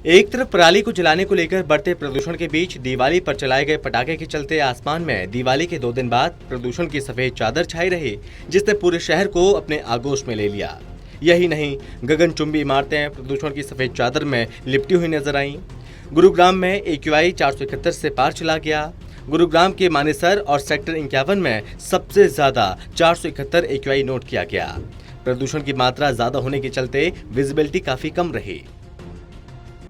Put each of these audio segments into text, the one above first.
एक तरफ पराली को जलाने को लेकर बढ़ते प्रदूषण के बीच दिवाली पर चलाए गए पटाखे के चलते आसमान में दिवाली के 2 दिन बाद प्रदूषण की सफेद चादर छाई रही, जिसने पूरे शहर को अपने आगोश में ले लिया। यही नहीं, गगनचुंबी इमारतें प्रदूषण की सफेद चादर में लिपटी हुई नजर आईं। गुरुग्राम में AQI 471 से पार चला गया। गुरुग्राम के मानेसर और सेक्टर 51 में सबसे ज्यादा 471 AQI नोट किया गया। प्रदूषण की मात्रा ज्यादा होने के चलते विजिबिलिटी काफी कम रही।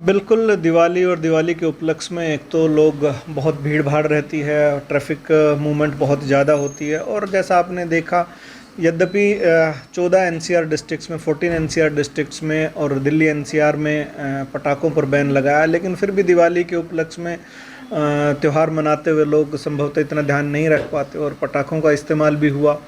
बिल्कुल, दिवाली और दिवाली के उपलक्ष्य में एक तो लोग बहुत भीड़ भाड़ रहती है, ट्रैफिक मूवमेंट बहुत ज़्यादा होती है। और जैसा आपने देखा, यद्यपि 14 NCR डिस्ट्रिक्ट्स में, 14 NCR डिस्ट्रिक्ट्स में और दिल्ली NCR में पटाखों पर बैन लगाया, लेकिन फिर भी दिवाली के उपलक्ष्य में त्यौहार मनाते हुए लोग संभवतः इतना ध्यान नहीं रख पाते और पटाखों का इस्तेमाल भी हुआ।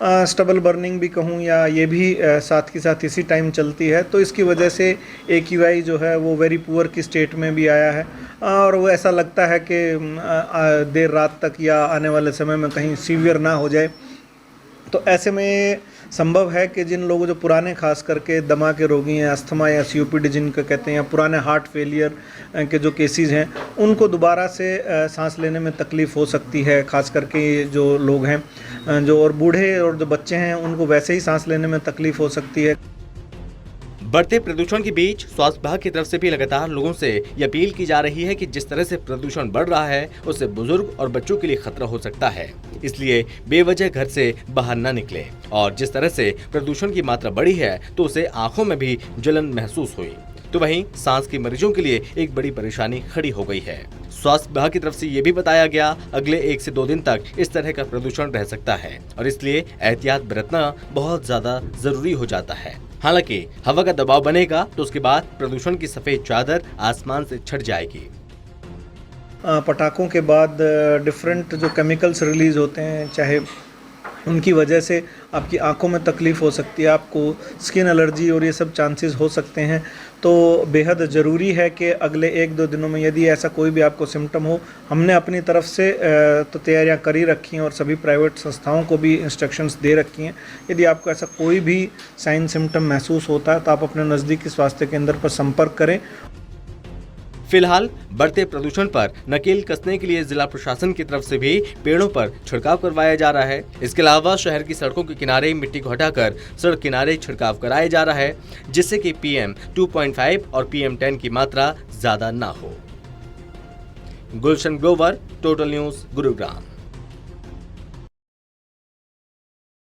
स्टबल बर्निंग भी कहूँ या ये भी साथ के साथ इसी टाइम चलती है, तो इसकी वजह से AQI जो है वो वेरी पुअर की स्टेट में भी आया है। और वो ऐसा लगता है कि देर रात तक या आने वाले समय में कहीं सीवियर ना हो जाए। तो ऐसे में संभव है कि जिन लोगों जो पुराने खास करके दमा के रोगी हैं, अस्थमा या COPD जिनको कहते हैं, या पुराने हार्ट फेलियर के जो केसेस हैं, उनको दोबारा से सांस लेने में तकलीफ़ हो सकती है। खास करके जो लोग हैं जो और बूढ़े और जो बच्चे हैं, उनको वैसे ही सांस लेने में तकलीफ़ हो सकती है। बढ़ते प्रदूषण के बीच स्वास्थ्य विभाग की तरफ से भी लगातार लोगों से ये अपील की जा रही है कि जिस तरह से प्रदूषण बढ़ रहा है, उससे बुजुर्ग और बच्चों के लिए खतरा हो सकता है। इसलिए बेवजह घर से बाहर न निकले। और जिस तरह से प्रदूषण की मात्रा बढ़ी है, तो उसे आंखों में भी जलन महसूस हुई। तो वहीं सांस के मरीजों के लिए एक बड़ी परेशानी खड़ी हो गई है। स्वास्थ्य विभाग की तरफ से ये भी बताया गया, अगले 1 से 2 दिन तक इस तरह का प्रदूषण रह सकता है और इसलिए एहतियात बरतना बहुत ज्यादा जरूरी हो जाता है। हालांकि हवा का दबाव बनेगा तो उसके बाद प्रदूषण की सफेद चादर आसमान से छट जाएगी। पटाखों के बाद डिफरेंट जो केमिकल्स रिलीज होते हैं, चाहे उनकी वजह से आपकी आंखों में तकलीफ़ हो सकती है, आपको स्किन एलर्जी और ये सब चांसेस हो सकते हैं। तो बेहद ज़रूरी है कि अगले 1-2 दिनों में यदि ऐसा कोई भी आपको सिम्टम हो, हमने अपनी तरफ से तो तैयारियां करी रखी हैं और सभी प्राइवेट संस्थाओं को भी इंस्ट्रक्शंस दे रखी हैं। यदि आपको ऐसा कोई भी साइन सिम्टम महसूस होता है तो आप अपने नज़दीकी स्वास्थ्य केंद्र पर संपर्क करें। फिलहाल बढ़ते प्रदूषण पर नकेल कसने के लिए जिला प्रशासन की तरफ से भी पेड़ों पर छिड़काव करवाया जा रहा है। इसके अलावा शहर की सड़कों के किनारे मिट्टी को हटाकर सड़क किनारे छिड़काव कराया जा रहा है, जिससे कि PM 2.5 और PM 10 की मात्रा ज्यादा ना हो। Gulshan Grover, total news, Gurugram.